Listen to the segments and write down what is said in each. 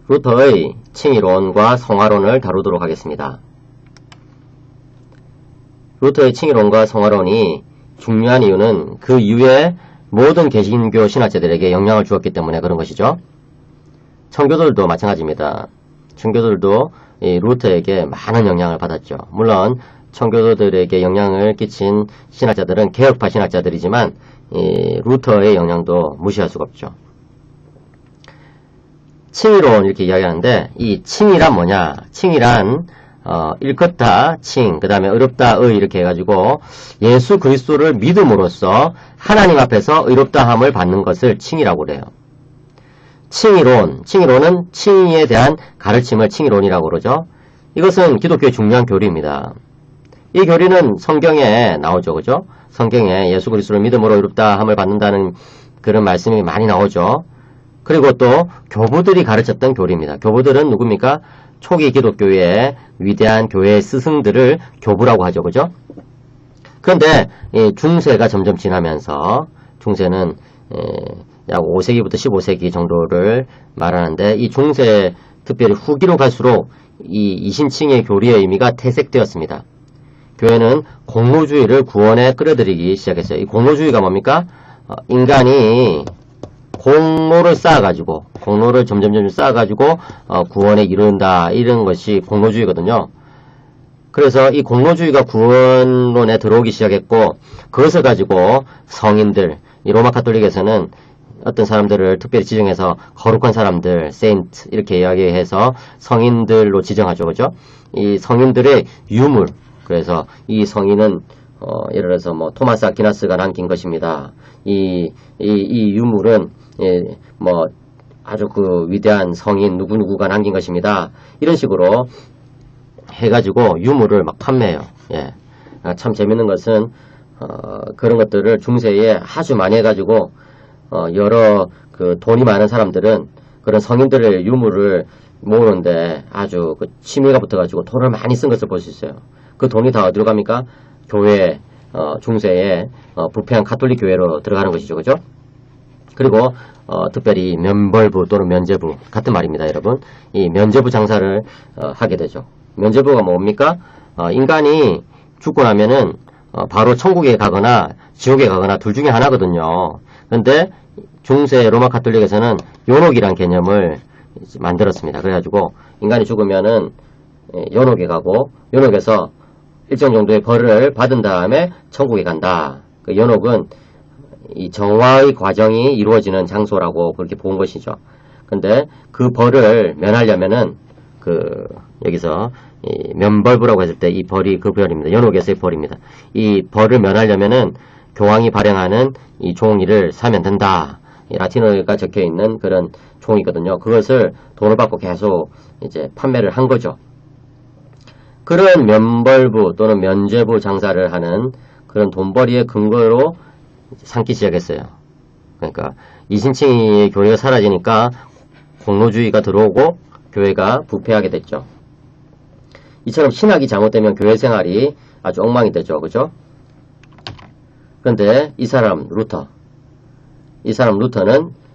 루터의 칭의론과 성화론을 다루도록 하겠습니다. 루터의 칭의론과 성화론이 중요한 이유는 그 이후에 모든 개신교 신학자들에게 영향을 주었기 때문에 그런 것이죠. 청교도들도 마찬가지입니다. 청교도들도 이 루터에게 많은 영향을 받았죠. 물론 청교도들에게 영향을 끼친 신학자들은 개혁파 신학자들이지만 이 루터의 영향도 무시할 수가 없죠. 칭의론 이렇게 이야기하는데 이 칭의란 뭐냐? 칭의란 일컫다 칭, 그 다음에 의롭다 의 이렇게 해가지고 예수 그리스도를 믿음으로써 하나님 앞에서 의롭다함을 받는 것을 칭의라고 그래요. 칭의론은 칭의에 대한 가르침을 칭의론이라고 그러죠. 이것은 기독교의 중요한 교리입니다. 이 교리는 성경에 나오죠, 그죠? 성경에 예수 그리스도를 믿음으로 의롭다함을 받는다는 그런 말씀이 많이 나오죠. 그리고 또 교부들이 가르쳤던 교리입니다. 교부들은 누굽니까? 초기 기독교의 위대한 교회의 스승들을 교부라고 하죠, 그죠? 그런데 이 중세가 점점 지나면서 중세는 약 5세기부터 15세기 정도를 말하는데 이 중세 특별히 후기로 갈수록 이 이신칭의 교리의 의미가 퇴색되었습니다. 교회는 공로주의를 구원에 끌어들이기 시작했어요. 이 공로주의가 뭡니까? 인간이 공로를 쌓아가지고 공로를 점점 쌓아가지고 구원에 이른다 이런 것이 공로주의거든요. 그래서 이 공로주의가 구원론에 들어오기 시작했고 그것을 가지고 성인들, 이 로마 가톨릭에서는 어떤 사람들을 특별히 지정해서 거룩한 사람들, 세인트 이렇게 이야기해서 성인들로 지정하죠, 그죠? 이 성인들의 유물, 그래서 이 성인은 예를 들어서 뭐 토마스 아퀴나스가 남긴 것입니다. 이 유물은 뭐 아주 그 위대한 성인 누구누구가 남긴 것입니다. 이런 식으로 해가지고 유물을 막 판매해요. 예. 참 재밌는 것은 그런 것들을 중세에 아주 많이 해가지고 여러 그 돈이 많은 사람들은 그런 성인들의 유물을 모으는데 아주 그 취미가 붙어가지고 돈을 많이 쓴 것을 볼 수 있어요. 그 돈이 다 어디로 갑니까? 교회 중세에 부패한 가톨릭 교회로 들어가는 것이죠, 그죠? 그리고 특별히 면벌부 또는 면죄부 같은 말입니다, 여러분. 이 면죄부 장사를 하게 되죠. 면죄부가 뭡니까? 인간이 죽고 나면은 바로 천국에 가거나 지옥에 가거나 둘 중에 하나거든요. 그런데 중세 로마 가톨릭에서는 연옥이란 개념을 만들었습니다. 그래가지고 인간이 죽으면은 연옥에 가고 연옥에서 일정 정도의 벌을 받은 다음에 천국에 간다. 그 연옥은 이 정화의 과정이 이루어지는 장소라고 그렇게 본 것이죠. 근데 그 벌을 면하려면은 여기서 이 면벌부라고 했을 때 이 벌이 그 벌입니다. 연옥에서의 벌입니다. 이 벌을 면하려면은 교황이 발행하는 이 종이를 사면 된다. 이 라틴어가 적혀 있는 그런 종이거든요. 그것을 돈을 받고 계속 이제 판매를 한 거죠. 그런 면벌부 또는 면죄부 장사를 하는 그런 돈벌이의 근거로 삼기 시작했어요. 그러니까 이신칭의 교회가 사라지니까 공로주의가 들어오고 교회가 부패하게 됐죠. 이처럼 신학이 잘못되면 교회 생활이 아주 엉망이 되죠. 그죠? 그런데 이 사람 루터는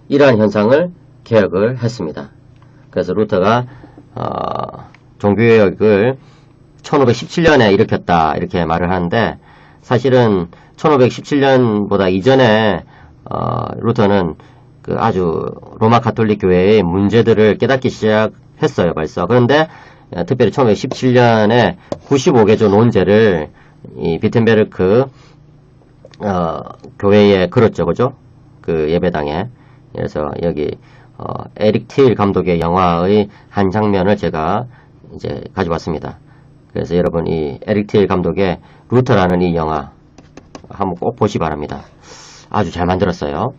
이러한 현상을 개혁을 했습니다. 그래서 루터가 종교개혁을 1517년에 일으켰다 이렇게 말을 하는데 사실은 1517년보다 이전에 루터는 그 아주 로마 가톨릭 교회의 문제들을 깨닫기 시작했어요, 벌써. 그런데 특별히 1517년에 95개조 논제를 이 비텐베르크 교회에 걸었죠, 그죠? 그 예배당에. 그래서 여기 에릭 틸 감독의 영화의 한 장면을 제가 이제 가져왔습니다. 그래서 여러분 이 에릭 틸 감독의 루터라는 이 영화 한번 꼭 보시 바랍니다. 아주 잘 만들었어요.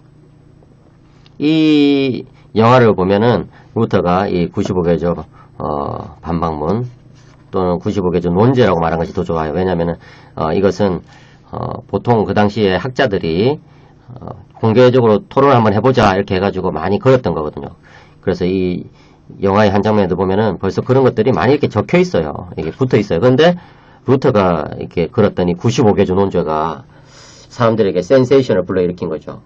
이 영화를 보면은 루터가 이 95개조 반박문 또는 95개조 논제라고 말한 것이 더 좋아요. 왜냐면은 이것은 보통 그 당시에 학자들이 공개적으로 토론을 한번 해보자 이렇게 해가지고 많이 걸었던 거거든요. 그래서 이 영화의 한 장면에도 보면은 벌써 그런 것들이 많이 이렇게 적혀 있어요. 이게 붙어 있어요. 그런데 루터가 이렇게 걸었더니 95개조 논제가 사람들에게 센세이션을 불러일으킨 거죠.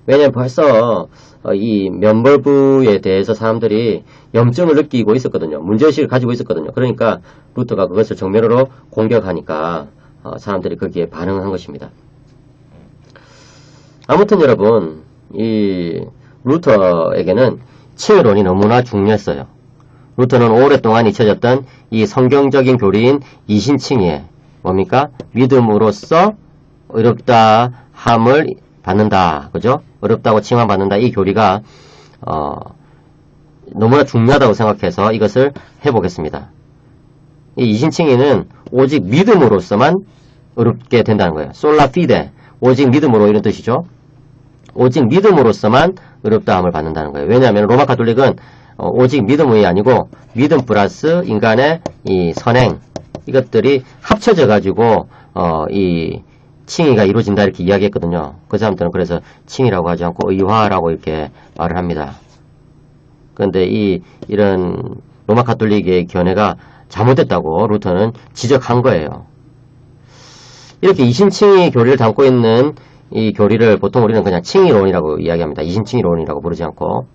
왜냐면 벌써 이 면벌부에 대해서 사람들이 염증을 느끼고 있었거든요. 문제의식을 가지고 있었거든요. 그러니까 루터가 그것을 정면으로 공격하니까 사람들이 거기에 반응한 것입니다. 아무튼 여러분, 이 루터에게는 칭의론이 너무나 중요했어요. 루터는 오랫동안 잊혀졌던 이 성경적인 교리인 이신칭의에 뭡니까? 믿음으로써 어렵다 함을 받는다. 그죠? 어렵다고 칭함받는다. 이 교리가 너무나 중요하다고 생각해서 이것을 해보겠습니다. 이 이신칭의는 오직 믿음으로서만 어렵게 된다는 거예요. 솔라 피데, 오직 믿음으로 이런 뜻이죠. 오직 믿음으로서만 어렵다함을 받는다는 거예요. 왜냐하면 로마 가톨릭은 오직 믿음이 아니고 믿음 플러스 인간의 이 선행, 이것들이 합쳐져 가지고 이 칭의가 이루어진다 이렇게 이야기했거든요. 그 사람들은 그래서 칭의라고 하지 않고 의화라고 이렇게 말을 합니다. 그런데 이런 로마 가톨릭의 견해가 잘못됐다고 루터는 지적한 거예요. 이렇게 이신칭의 교리를 담고 있는 이 교리를 보통 우리는 그냥 칭의론이라고 이야기합니다. 이신칭의론이라고 부르지 않고,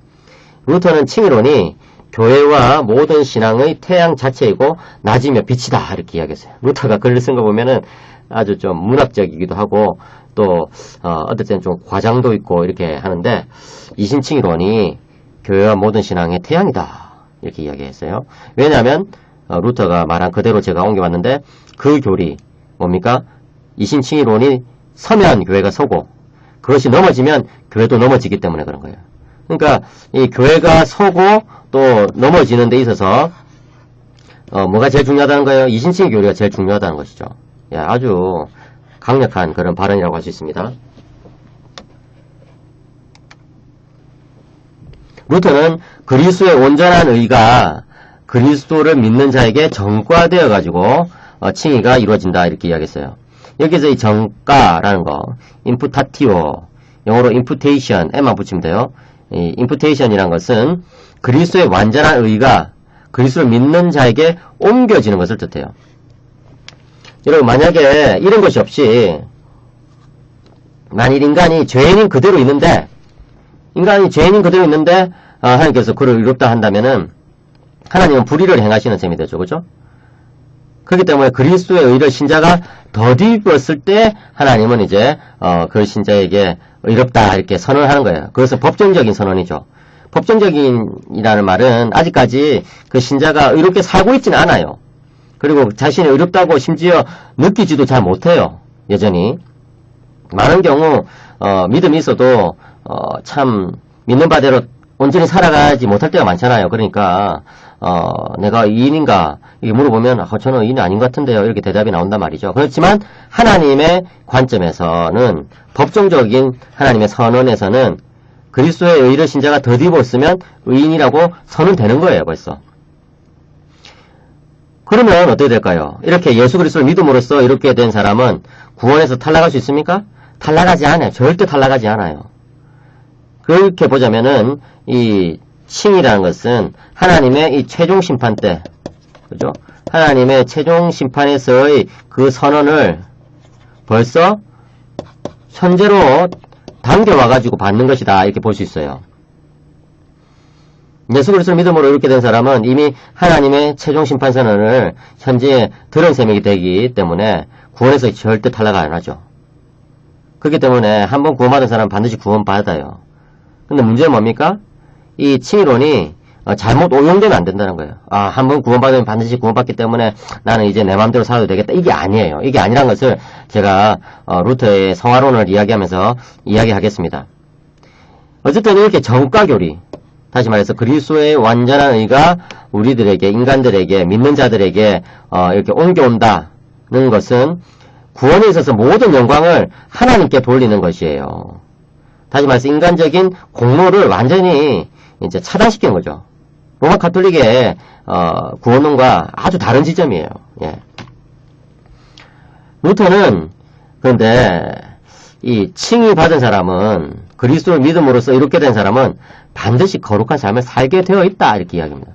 루터는 칭의론이 교회와 모든 신앙의 태양 자체이고 낮이며 빛이다 이렇게 이야기했어요. 루터가 글을 쓴 거 보면은 아주 좀 문학적이기도 하고 또 어떨 때는 좀 과장도 있고 이렇게 하는데, 이신칭의론이 교회와 모든 신앙의 태양이다 이렇게 이야기했어요. 왜냐하면 루터가 말한 그대로 제가 옮겨봤는데, 그 교리 뭡니까? 이신칭의론이 서면 교회가 서고 그것이 넘어지면 교회도 넘어지기 때문에 그런 거예요. 그러니까 이 교회가 서고 또 넘어지는 데 있어서 뭐가 제일 중요하다는 거예요? 이신칭의 교리가 제일 중요하다는 것이죠. 예, 아주 강력한 그런 발언이라고 할 수 있습니다. 루터는 그리스도의 온전한 의가 그리스도를 믿는 자에게 전과되어 가지고 칭의가 이루어진다 이렇게 이야기했어요. 여기서 이 전가라는 거, 임푸타티오, 영어로 임푸테이션, 에만 붙이면 돼요. 이 임푸테이션이란 것은 그리스도의 완전한 의가 그리스도를 믿는 자에게 옮겨지는 것을 뜻해요. 여러분, 만약에 이런 것이 없이 만일 인간이 죄인인 그대로 있는데 하나님께서 그를 의롭다 한다면은 하나님은 불의를 행하시는 셈이 되죠. 그죠? 그렇기 때문에 그리스도의 의를 신자가 덧입었을 때 하나님은 이제 그 신자에게 의롭다 이렇게 선언을 하는 거예요. 그것은 법정적인 선언이죠. 법정적인이라는 말은 아직까지 그 신자가 의롭게 살고 있지는 않아요. 그리고 자신이 의롭다고 심지어 느끼지도 잘 못해요. 여전히 많은 경우 믿음이 있어도 참 믿는 바대로 온전히 살아가지 못할 때가 많잖아요. 그러니까 내가 의인인가 이렇게 물어보면 저는 의인이 아닌 것 같은데요 이렇게 대답이 나온단 말이죠. 그렇지만 하나님의 관점에서는, 법정적인 하나님의 선언에서는 그리스도의 의를 신자가 덧입었으면 의인이라고 선언되는 거예요. 벌써. 그러면 어떻게 될까요? 이렇게 예수 그리스도를 믿음으로써 이렇게 된 사람은 구원에서 탈락할 수 있습니까? 탈락하지 않아요. 절대 탈락하지 않아요. 그렇게 보자면은 이 칭이라는 것은 하나님의 이 최종 심판 때, 그죠? 하나님의 최종 심판에서의 그 선언을 벌써 현재로 당겨와가지고 받는 것이다 이렇게 볼 수 있어요. 예수 그리스도를 믿음으로 이렇게 된 사람은 이미 하나님의 최종 심판 선언을 현재 들은 셈이 되기 때문에 구원에서 절대 탈락 안 하죠. 그렇기 때문에 한번 구원받은 사람은 반드시 구원받아요. 근데 문제는 뭡니까? 이 칭의론이 잘못 오용되면 안 된다는 거예요. 한번 구원받으면 반드시 구원받기 때문에 나는 이제 내 마음대로 살아도 되겠다. 이게 아니에요. 이게 아니란 것을 제가 루터의 성화론을 이야기하면서 이야기하겠습니다. 어쨌든 이렇게 정가교리, 다시 말해서 그리스도의 완전한 의가 우리들에게, 인간들에게, 믿는 자들에게 이렇게 옮겨온다는 것은 구원에 있어서 모든 영광을 하나님께 돌리는 것이에요. 다시 말해서 인간적인 공로를 완전히 이제 차단시키는 거죠. 로마 가톨릭의 구원론과 아주 다른 지점이에요. 예. 루터는 그런데 이 칭의 받은 사람은, 그리스도를 믿음으로써 이렇게 된 사람은 반드시 거룩한 삶을 살게 되어 있다 이렇게 이야기합니다.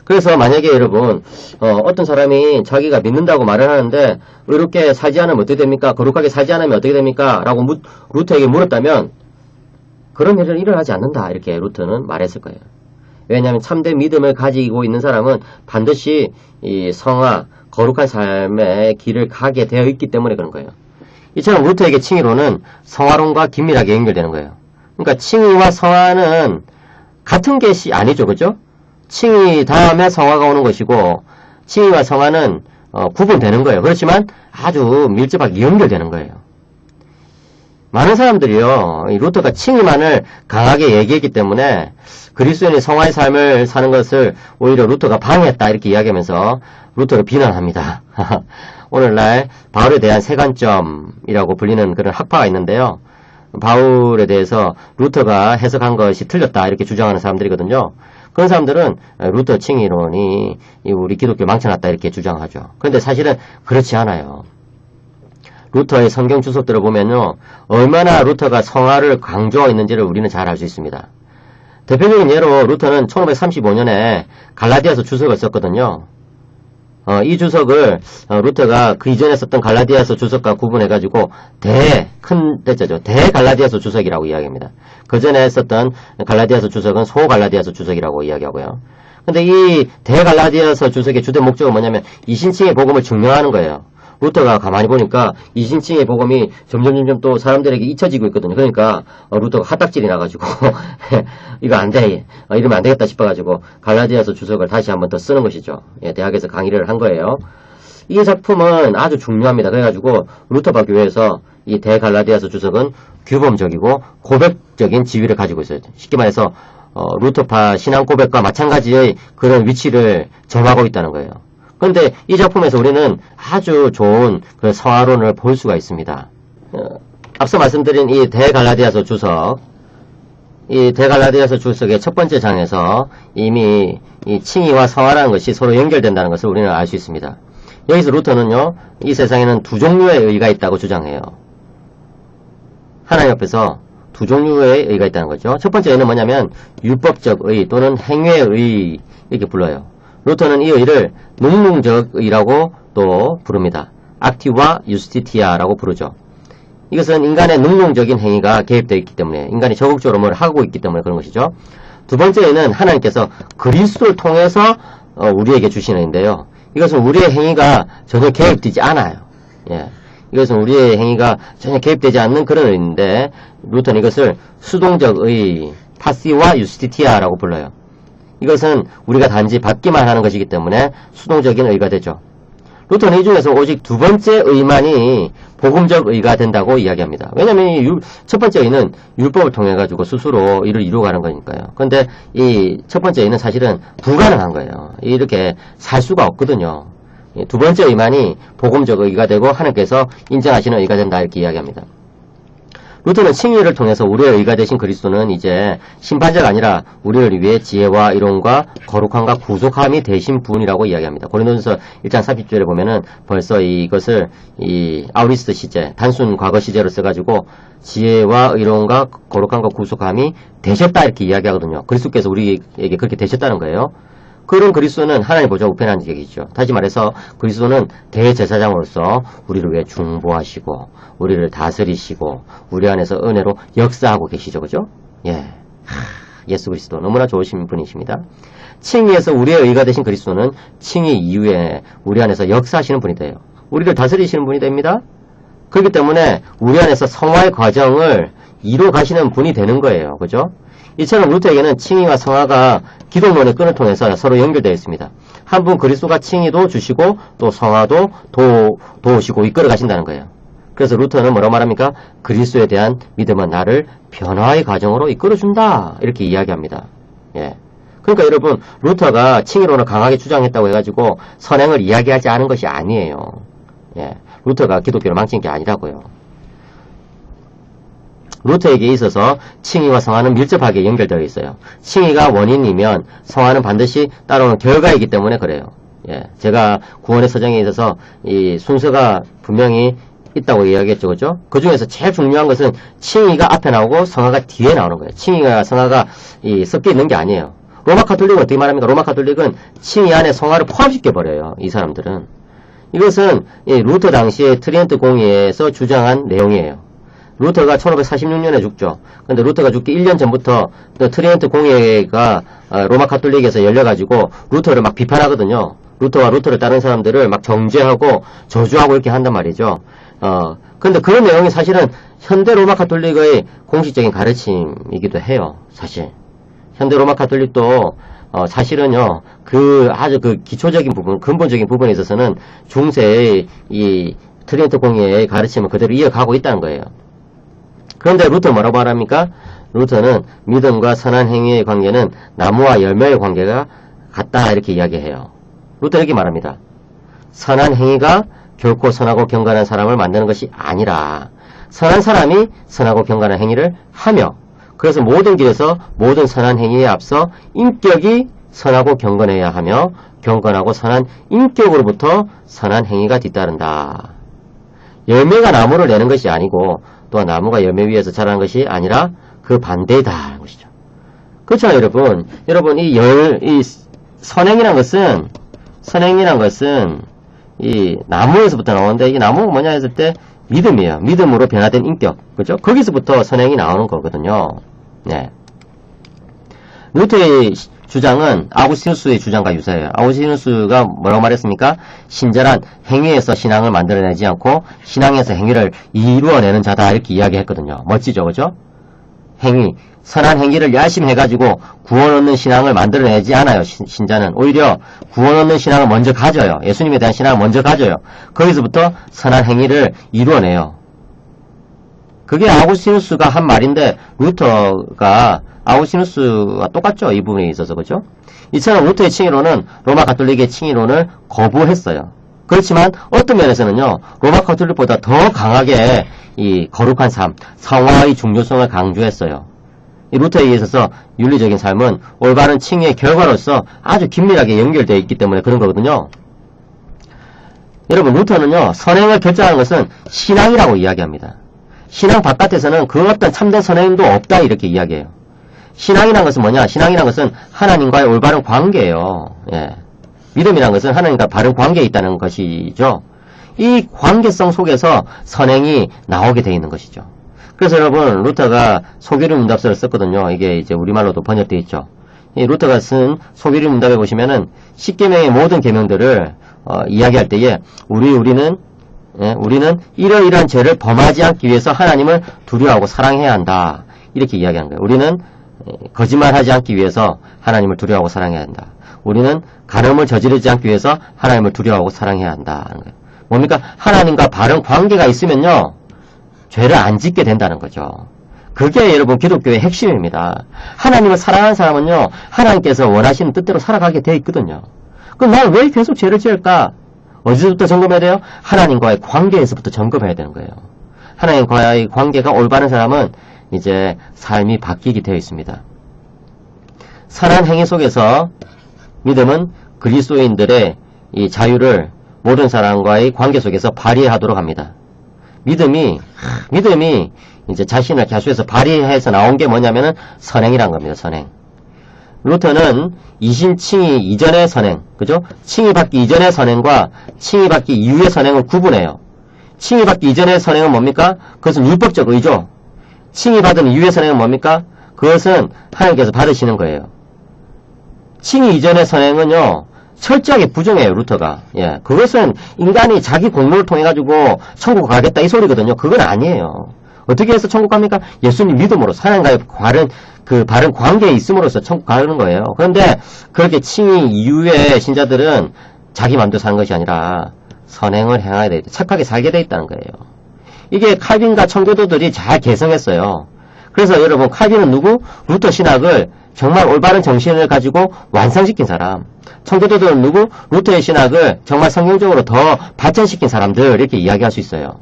그래서 만약에 여러분 어떤 사람이 자기가 믿는다고 말을 하는데 이렇게 살지 않으면 어떻게 됩니까? 거룩하게 살지 않으면 어떻게 됩니까? 라고 루터에게 물었다면 그런 일은 일어나지 않는다. 이렇게 루터는 말했을 거예요. 왜냐하면 참된 믿음을 가지고 있는 사람은 반드시 이 성화, 거룩한 삶의 길을 가게 되어 있기 때문에 그런 거예요. 이처럼 루터에게 칭의론은 성화론과 긴밀하게 연결되는 거예요. 그러니까 칭의와 성화는 같은 것이 아니죠. 그죠? 칭의 다음에 성화가 오는 것이고 칭의와 성화는 구분되는 거예요. 그렇지만 아주 밀접하게 연결되는 거예요. 많은 사람들이요, 이 루터가 칭의만을 강하게 얘기했기 때문에 그리스도인이 성화의 삶을 사는 것을 오히려 루터가 방해했다 이렇게 이야기하면서 루터를 비난합니다. 오늘날 바울에 대한 세관점이라고 불리는 그런 학파가 있는데요. 바울에 대해서 루터가 해석한 것이 틀렸다 이렇게 주장하는 사람들이거든요. 그런 사람들은 루터 칭의론이 우리 기독교를 망쳐놨다 이렇게 주장하죠. 그런데 사실은 그렇지 않아요. 루터의 성경 주석들을 보면요, 얼마나 루터가 성화를 강조하고 있는지를 우리는 잘 알 수 있습니다. 대표적인 예로 루터는 1535년에 갈라디아서 주석을 썼거든요. 이 주석을 루터가 그 이전에 썼던 갈라디아서 주석과 구분해가지고 큰 대자죠. 대갈라디아서 주석이라고 이야기합니다. 그 전에 썼던 갈라디아서 주석은 소갈라디아서 주석이라고 이야기하고요. 근데 이 대갈라디아서 주석의 주된 목적은 뭐냐면 이신칭의 복음을 증명하는 거예요. 루터가 가만히 보니까 이신칭의 복음이 점점 또 사람들에게 잊혀지고 있거든요. 그러니까 루터가 핫딱질이 나가지고 이거 안 돼. 이러면 안 되겠다 싶어가지고 갈라디아서 주석을 다시 한번 더 쓰는 것이죠. 예, 대학에서 강의를 한 거예요. 이 작품은 아주 중요합니다. 그래가지고 루터파 교회에서 이 대갈라디아서 주석은 규범적이고 고백적인 지위를 가지고 있어요. 쉽게 말해서 루터파 신앙 고백과 마찬가지의 그런 위치를 점하고 있다는 거예요. 그런데 이 작품에서 우리는 아주 좋은 그 성화론을 볼 수가 있습니다. 앞서 말씀드린 이 대갈라디아서 주석, 이 대갈라디아서 주석의 첫 번째 장에서 이미 이 칭의와 성화라는 것이 서로 연결된다는 것을 우리는 알 수 있습니다. 여기서 루터는요, 이 세상에는 두 종류의 의가 있다고 주장해요. 하나님 앞에서 두 종류의 의가 있다는 거죠. 첫 번째 의는 뭐냐면 율법적 의 또는 행위의 의 이렇게 불러요. 루터는 이 의를 능동적 의라고 또 부릅니다. activa justitia라고 부르죠. 이것은 인간의 능동적인 행위가 개입되어 있기 때문에, 인간이 적극적으로 뭘 하고 있기 때문에 그런 것이죠. 두 번째 의는 하나님께서 그리스도를 통해서 우리에게 주시는 의인데요. 이것은 우리의 행위가 전혀 개입되지 않아요. 예. 이것은 우리의 행위가 전혀 개입되지 않는 그런 의인데, 루터는 이것을 수동적 의, passiva justitia라고 불러요. 이것은 우리가 단지 받기만 하는 것이기 때문에 수동적인 의가 되죠. 루터는 이 중에서 오직 두 번째 의만이 복음적 의가 된다고 이야기합니다. 왜냐하면 첫 번째 의는 율법을 통해 가지고 스스로 이를 이루어가는 거니까요. 그런데 이 첫 번째 의는 사실은 불가능한 거예요. 이렇게 살 수가 없거든요. 두 번째 의만이 복음적 의가 되고 하나님께서 인정하시는 의가 된다 이렇게 이야기합니다. 루터는 칭의를 통해서 우리의 의가 되신 그리스도는 이제 심판자가 아니라 우리를 위해 지혜와 이론과 거룩함과 구속함이 되신 분이라고 이야기합니다. 고린도전서 1장 30절에 보면은 벌써 이것을 이 아우리스트 시제, 단순 과거 시제로 써가지고 지혜와 이론과 거룩함과 구속함이 되셨다 이렇게 이야기하거든요. 그리스도께서 우리에게 그렇게 되셨다는 거예요. 그런 그리스도는 하나님 보좌 우편한 얘기죠. 다시 말해서 그리스도는 대제사장으로서 우리를 위해 중보하시고 우리를 다스리시고 우리 안에서 은혜로 역사하고 계시죠. 그죠? 예. 예수 그리스도 너무나 좋으신 분이십니다. 칭의에서 우리의 의가 되신 그리스도는 칭의 이후에 우리 안에서 역사하시는 분이 돼요. 우리를 다스리시는 분이 됩니다. 그렇기 때문에 우리 안에서 성화의 과정을 이루어 가시는 분이 되는 거예요. 그죠? 이처럼 루터에게는 칭의와 성화가 기독론의 끈을 통해서 서로 연결되어 있습니다. 한 분 그리스도가 칭의도 주시고 또 성화도 도우시고 이끌어 가신다는 거예요. 그래서 루터는 뭐라고 말합니까? 그리스도에 대한 믿음은 나를 변화의 과정으로 이끌어준다 이렇게 이야기합니다. 예. 그러니까 여러분, 루터가 칭의론을 강하게 주장했다고 해가지고 선행을 이야기하지 않은 것이 아니에요. 예. 루터가 기독교를 망친 게 아니라고요. 루터에게 있어서 칭의와 성화는 밀접하게 연결되어 있어요. 칭의가 원인이면 성화는 반드시 따라오는 결과이기 때문에 그래요. 예, 제가 구원의 서정에 있어서 이 순서가 분명히 있다고 이야기했죠. 그죠? 그 중에서 제일 중요한 것은 칭의가 앞에 나오고 성화가 뒤에 나오는 거예요. 칭의가 성화가 섞여 있는 게 아니에요. 로마 카톨릭은 어떻게 말합니까? 로마 카톨릭은 칭의 안에 성화를 포함시켜 버려요. 이 사람들은. 이것은 루터 당시에 트리엔트 공의에서 주장한 내용이에요. 루터가 1546년에 죽죠. 근데 루터가 죽기 1년 전부터 또 트리엔트 공회가 로마 카톨릭에서 열려가지고 루터를 막 비판하거든요. 루터와 루터를 따른 사람들을 막 정죄하고 저주하고 이렇게 한단 말이죠. 근데 그런 내용이 사실은 현대 로마 카톨릭의 공식적인 가르침이기도 해요. 사실. 현대 로마 카톨릭도 사실은요, 아주 기초적인 부분, 근본적인 부분에 있어서는 중세의 이 트리엔트 공의의 가르침을 그대로 이어가고 있다는 거예요. 그런데 루터 뭐라고 말합니까? 루터는 믿음과 선한 행위의 관계는 나무와 열매의 관계가 같다 이렇게 이야기해요. 루터 이렇게 말합니다. 선한 행위가 결코 선하고 경건한 사람을 만드는 것이 아니라 선한 사람이 선하고 경건한 행위를 하며 그래서 모든 길에서 모든 선한 행위에 앞서 인격이 선하고 경건해야 하며 경건하고 선한 인격으로부터 선한 행위가 뒤따른다. 열매가 나무를 내는 것이 아니고 또한 나무가 열매 위에서 자라는 것이 아니라 그 반대이다 하는 것이죠. 그렇잖아요, 여러분. 여러분 이 선행이란 것은 이 나무에서부터 나오는데 이게 나무가 뭐냐 했을 때 믿음이에요. 믿음으로 변화된 인격. 그죠? 거기서부터 선행이 나오는 거거든요. 네. 루터의 주장은 아구스티누스의 주장과 유사해요. 아구스티누스가 뭐라고 말했습니까? 신자란 행위에서 신앙을 만들어내지 않고 신앙에서 행위를 이루어내는 자다 이렇게 이야기했거든요. 멋지죠, 그죠? 행위, 선한 행위를 열심히 해가지고 구원 얻는 신앙을 만들어내지 않아요. 신자는 오히려 구원 얻는 신앙을 먼저 가져요. 예수님에 대한 신앙을 먼저 가져요. 거기서부터 선한 행위를 이루어내요. 그게 아구스티누스가 한 말인데 루터가 아구스티누스와 똑같죠. 이 부분에 있어서. 그죠? 이처럼 루터의 칭의론은 로마 가톨릭의 칭의론을 거부했어요. 그렇지만 어떤 면에서는요. 로마 가톨릭보다 더 강하게 이 거룩한 삶, 성화의 중요성을 강조했어요. 이 루터에 있어서 윤리적인 삶은 올바른 칭의의 결과로서 아주 긴밀하게 연결되어 있기 때문에 그런 거거든요. 여러분 루터는요. 선행을 결정하는 것은 신앙이라고 이야기합니다. 신앙 바깥에서는 그 어떤 참된 선행도 없다 이렇게 이야기해요. 신앙이란 것은 뭐냐? 신앙이란 것은 하나님과의 올바른 관계예요. 예. 믿음이란 것은 하나님과 바른 관계에 있다는 것이죠. 이 관계성 속에서 선행이 나오게 되어 있는 것이죠. 그래서 여러분 루터가 소규리 문답서를 썼거든요. 이게 이제 우리말로도 번역되어 있죠. 이 루터가 쓴 소규리 문답에 보시면은 10계명의 모든 계명들을 이야기할 때에 우리는 이러이러한 죄를 범하지 않기 위해서 하나님을 두려워하고 사랑해야 한다. 이렇게 이야기하는 거예요. 우리는 거짓말하지 않기 위해서 하나님을 두려워하고 사랑해야 한다. 우리는 간음을 저지르지 않기 위해서 하나님을 두려워하고 사랑해야 한다. 하는 거예요. 뭡니까? 하나님과 바른 관계가 있으면요. 죄를 안 짓게 된다는 거죠. 그게 여러분 기독교의 핵심입니다. 하나님을 사랑하는 사람은요. 하나님께서 원하시는 뜻대로 살아가게 돼 있거든요. 그럼 난 왜 계속 죄를 지을까? 어디서부터 점검해야 돼요? 하나님과의 관계에서부터 점검해야 되는 거예요. 하나님과의 관계가 올바른 사람은 이제 삶이 바뀌게 되어 있습니다. 선한 행위 속에서 믿음은 그리스도인들의 이 자유를 모든 사람과의 관계 속에서 발휘하도록 합니다. 믿음이 이제 자신을 가수해서 발휘해서 나온 게 뭐냐면은 선행이란 겁니다. 선행. 루터는 이신칭의 이전의 선행, 그죠? 칭의받기 이전의 선행과 칭의받기 이후의 선행을 구분해요. 칭의받기 이전의 선행은 뭡니까? 그것은 율법적 의죠. 칭의받은 이후의 선행은 뭡니까? 그것은 하나님께서 받으시는 거예요. 칭의 이전의 선행은요, 철저하게 부정해요, 루터가. 예, 그것은 인간이 자기 공로를 통해가지고 천국 가겠다 이 소리거든요. 그건 아니에요. 어떻게 해서 천국 갑니까? 예수님 믿음으로 하나님과의 바른 관계에 있음으로써 천국 가는 거예요. 그런데 그렇게 칭의 이후에 신자들은 자기 마음대로 사는 것이 아니라 선행을 행해야 돼. 착하게 살게 돼 있다는 거예요. 이게 칼빈과 청교도들이 잘 개성했어요. 그래서 여러분 칼빈은 누구? 루터 신학을 정말 올바른 정신을 가지고 완성시킨 사람. 청교도들은 누구? 루터의 신학을 정말 성경적으로 더 발전시킨 사람들 이렇게 이야기할 수 있어요.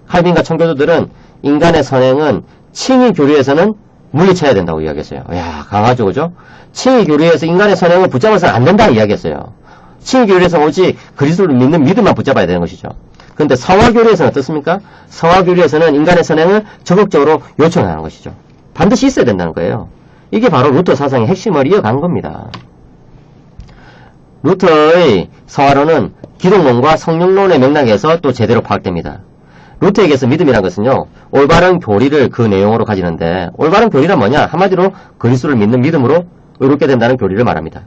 칼빈과 청교도들은 인간의 선행은 칭의 교리에서는 물리쳐야 된다고 이야기했어요. 이야 강하죠, 그죠? 칭의 교리에서 인간의 선행을 붙잡아서는 안 된다 이야기했어요. 칭의 교리에서 오직 그리스도를 믿는 믿음만 붙잡아야 되는 것이죠. 그런데 성화교리에서는 어떻습니까? 성화교리에서는 인간의 선행을 적극적으로 요청하는 것이죠. 반드시 있어야 된다는 거예요. 이게 바로 루터 사상의 핵심을 이어간 겁니다. 루터의 성화론은 기독론과 성령론의 맥락에서 또 제대로 파악됩니다. 루터에게서 믿음이란 것은요, 올바른 교리를 그 내용으로 가지는데, 올바른 교리란 뭐냐? 한마디로 그리스도를 믿는 믿음으로 의롭게 된다는 교리를 말합니다.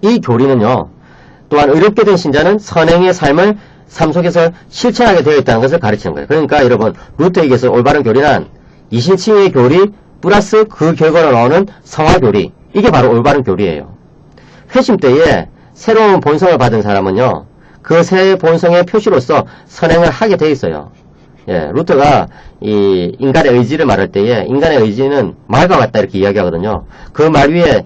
이 교리는요, 또한 의롭게 된 신자는 선행의 삶을 삶 속에서 실천하게 되어 있다는 것을 가르치는 거예요. 그러니까 여러분, 루터에게서 올바른 교리란 이신칭의 교리 플러스 그 결과로 나오는 성화 교리, 이게 바로 올바른 교리예요. 회심 때에 새로운 본성을 받은 사람은요, 그 새 본성의 표시로서 선행을 하게 돼 있어요. 예, 루터가 이 인간의 의지를 말할 때에 인간의 의지는 말과 같다 이렇게 이야기하거든요. 그 말 위에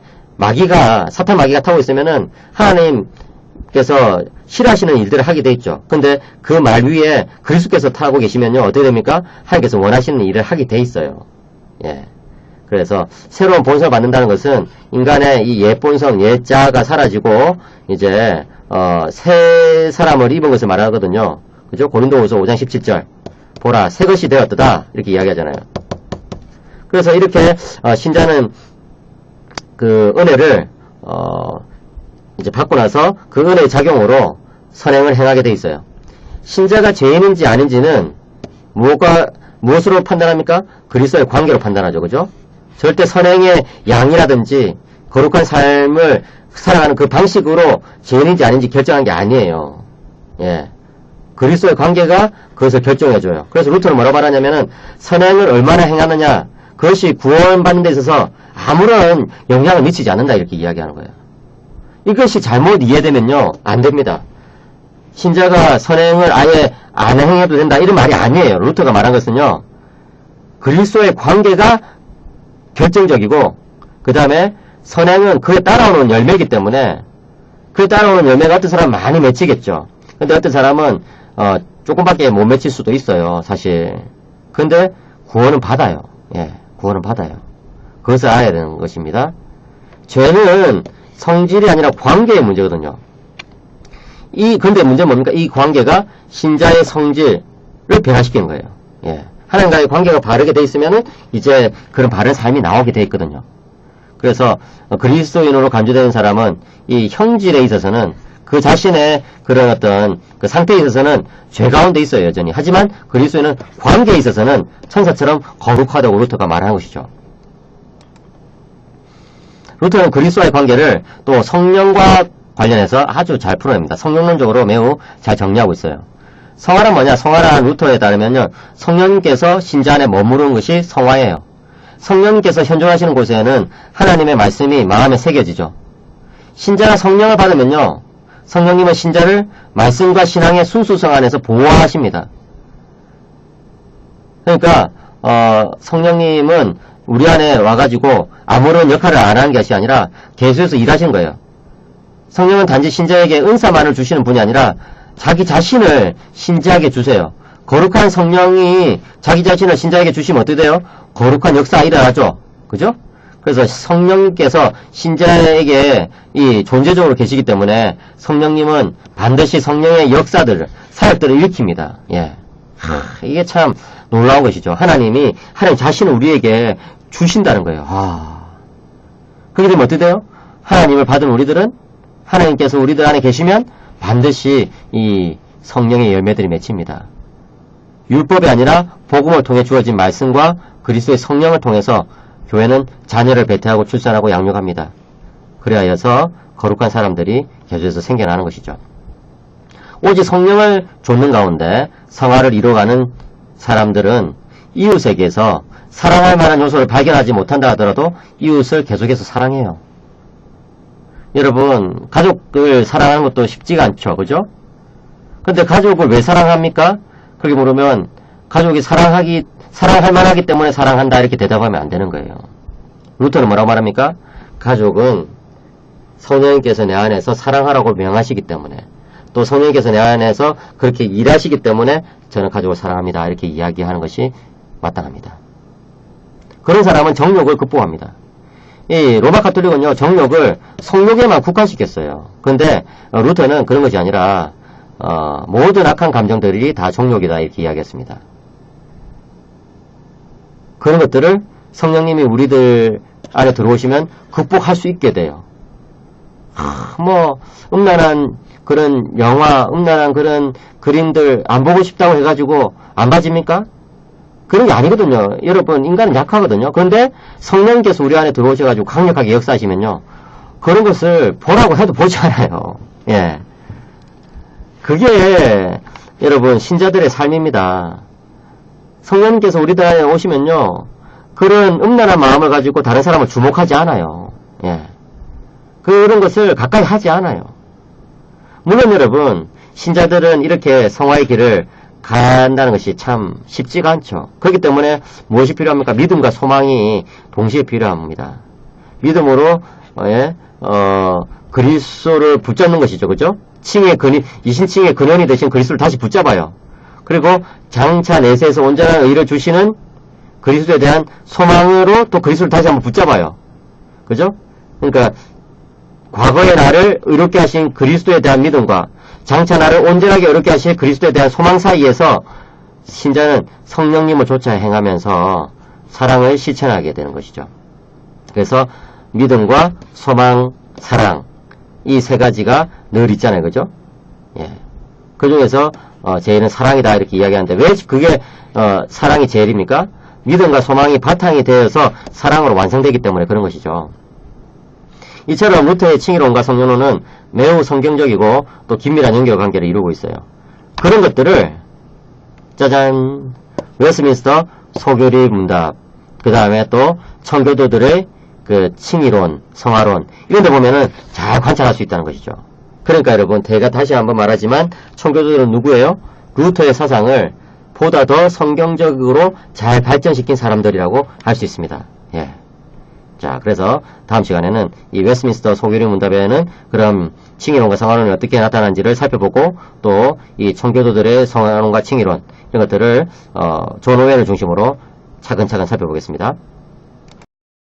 사탄 마귀가 타고 있으면은 하나님께서 싫어하시는 일들을 하게 돼 있죠. 근데 그 말 위에 그리스도께서 타고 계시면요, 어떻게 됩니까? 하나님께서 원하시는 일을 하게 돼 있어요. 예. 그래서 새로운 본성을 받는다는 것은 인간의 이 옛 본성, 옛 자아가 사라지고 이제 새 사람을 입은 것을 말하거든요. 그죠? 고린도후서 5장 17절. 보라, 새 것이 되었다. 이렇게 이야기하잖아요. 그래서 이렇게 신자는 그 은혜를 이제 받고 나서 그 은혜의 작용으로 선행을 행하게 돼 있어요. 신자가 죄인인지 아닌지는 무엇으로 판단합니까? 그리스도의 관계로 판단하죠. 그죠? 절대 선행의 양이라든지 거룩한 삶을 살아가는 그 방식으로 죄인인지 아닌지 결정한 게 아니에요. 예. 그리스도의 관계가 그것을 결정해줘요. 그래서 루터는 뭐라고 말하냐면은 선행을 얼마나 행하느냐, 그것이 구원받는 데 있어서 아무런 영향을 미치지 않는다 이렇게 이야기하는 거예요. 이것이 잘못 이해되면요, 안 됩니다. 신자가 선행을 아예 안 행해도 된다 이런 말이 아니에요. 루터가 말한 것은요, 그리스도의 관계가 결정적이고 그 다음에 선행은 그에 따라오는 열매이기 때문에 그에 따라오는 열매가 어떤 사람은 많이 맺히겠죠. 근데 어떤 사람은 조금밖에 못 맺힐 수도 있어요. 사실. 근데 구원은 받아요. 예, 구원은 받아요. 그것을 알아야 되는 것입니다. 죄는 성질이 아니라 관계의 문제거든요. 근데 문제는 뭡니까? 이 관계가 신자의 성질을 변화시키는 거예요. 예. 하나님과의 관계가 바르게 돼 있으면은 이제 그런 바른 삶이 나오게 돼 있거든요. 그래서 그리스도인으로 간주되는 사람은 이 형질에 있어서는 그 자신의 그런 어떤 그 상태에 있어서는 죄 가운데 있어요, 여전히. 하지만 그리스도인은 관계에 있어서는 천사처럼 거룩하다고 루터가 말하는 것이죠. 루터는 그리스도와의 관계를 또 성령과 관련해서 아주 잘 풀어냅니다. 성령론적으로 매우 잘 정리하고 있어요. 성화란 뭐냐? 성화란 루터에 따르면요, 성령님께서 신자 안에 머무르는 것이 성화예요. 성령님께서 현존하시는 곳에는 하나님의 말씀이 마음에 새겨지죠. 신자가 성령을 받으면요, 성령님은 신자를 말씀과 신앙의 순수성 안에서 보호하십니다. 그러니까 성령님은 우리 안에 와가지고 아무런 역할을 안 하는 것이 아니라 계속해서 일하시는 거예요. 성령은 단지 신자에게 은사만을 주시는 분이 아니라 자기 자신을 신자에게 주세요. 거룩한 성령이 자기 자신을 신자에게 주시면 어떻게 돼요? 거룩한 역사가 일어나죠. 그죠? 그래서 성령님께서 신자에게 이 존재적으로 계시기 때문에 성령님은 반드시 성령의 역사들을, 사역들을 일으킵니다. 예. 이게 참 놀라운 것이죠. 하나님 자신을 우리에게 주신다는 거예요. 그렇게 되면 어떻게 돼요? 하나님을 받은 우리들은 하나님께서 우리들 안에 계시면 반드시 이 성령의 열매들이 맺힙니다. 율법이 아니라 복음을 통해 주어진 말씀과 그리스도의 성령을 통해서 교회는 자녀를 배태하고 출산하고 양육합니다. 그래야여서 거룩한 사람들이 계속해서 생겨나는 것이죠. 오직 성령을 좇는 가운데 성화를 이루어가는 사람들은 이웃에게서 사랑할 만한 요소를 발견하지 못한다 하더라도 이웃을 계속해서 사랑해요. 여러분, 가족을 사랑하는 것도 쉽지가 않죠. 그죠? 근데 가족을 왜 사랑합니까? 그렇게 물으면 가족이 사랑할 만하기 때문에 사랑한다 이렇게 대답하면 안 되는 거예요. 루터는 뭐라고 말합니까? 가족은 성령님께서 내 안에서 사랑하라고 명하시기 때문에, 또 성령님께서 내 안에서 그렇게 일하시기 때문에 저는 가족을 사랑합니다 이렇게 이야기하는 것이 마땅합니다. 그런 사람은 정욕을 극복합니다. 이 로마 가톨릭은요, 정욕을 성욕에만 국한시켰어요. 근데 루터는 그런 것이 아니라 모든 악한 감정들이 다 정욕이다 이렇게 이야기했습니다. 그런 것들을 성령님이 우리들 안에 들어오시면 극복할 수 있게 돼요. 음란한 그런 영화, 음란한 그런 그림들 안 보고 싶다고 해가지고 안 봐집니까? 그런 게 아니거든요. 여러분, 인간은 약하거든요. 그런데 성령께서 우리 안에 들어오셔가지고 강력하게 역사하시면요. 그런 것을 보라고 해도 보지 않아요. 예. 그게 여러분, 신자들의 삶입니다. 성령님께서 우리들 안에 오시면요. 그런 음란한 마음을 가지고 다른 사람을 주목하지 않아요. 예. 그런 것을 가까이 하지 않아요. 물론 여러분, 신자들은 이렇게 성화의 길을 간다는 것이 참 쉽지가 않죠. 그렇기 때문에 무엇이 필요합니까? 믿음과 소망이 동시에 필요합니다. 믿음으로 그리스도를 붙잡는 것이죠. 그죠? 이신칭의 근원이 되신 그리스도를 다시 붙잡아요. 그리고 장차 내세에서 온전한 의를 주시는 그리스도에 대한 소망으로 또 그리스도를 다시 한번 붙잡아요. 그죠? 그러니까 과거의 나를 의롭게 하신 그리스도에 대한 믿음과 장차 나를 온전하게 의롭게 하실 그리스도에 대한 소망 사이에서 신자는 성령님을 쫓아 행하면서 사랑을 실천하게 되는 것이죠. 그래서 믿음과 소망, 사랑 이 세 가지가 늘 있잖아요. 그죠? 예. 그 중에서 제일은 사랑이다 이렇게 이야기하는데 왜 그게 사랑이 제일입니까? 믿음과 소망이 바탕이 되어서 사랑으로 완성되기 때문에 그런 것이죠. 이처럼 루터의 칭의론과 성령론은 매우 성경적이고 또 긴밀한 연결관계를 이루고 있어요. 그런 것들을 짜잔 웨스민스터 소교리 문답 그 다음에 또 청교도들의 그 칭의론, 성화론 이런 데 보면은 잘 관찰할 수 있다는 것이죠. 그러니까 여러분 제가 다시 한번 말하지만 청교도들은 누구예요? 루터의 사상을 보다 더 성경적으로 잘 발전시킨 사람들이라고 할 수 있습니다. 예. 자, 그래서 다음 시간에는 이 웨스민스터 소교리 문답에는 그럼 칭의론과 성화론이 어떻게 나타나는지를 살펴보고 또 이 청교도들의 성화론과 칭의론 이런 것들을 존 오웬을 중심으로 차근차근 살펴보겠습니다.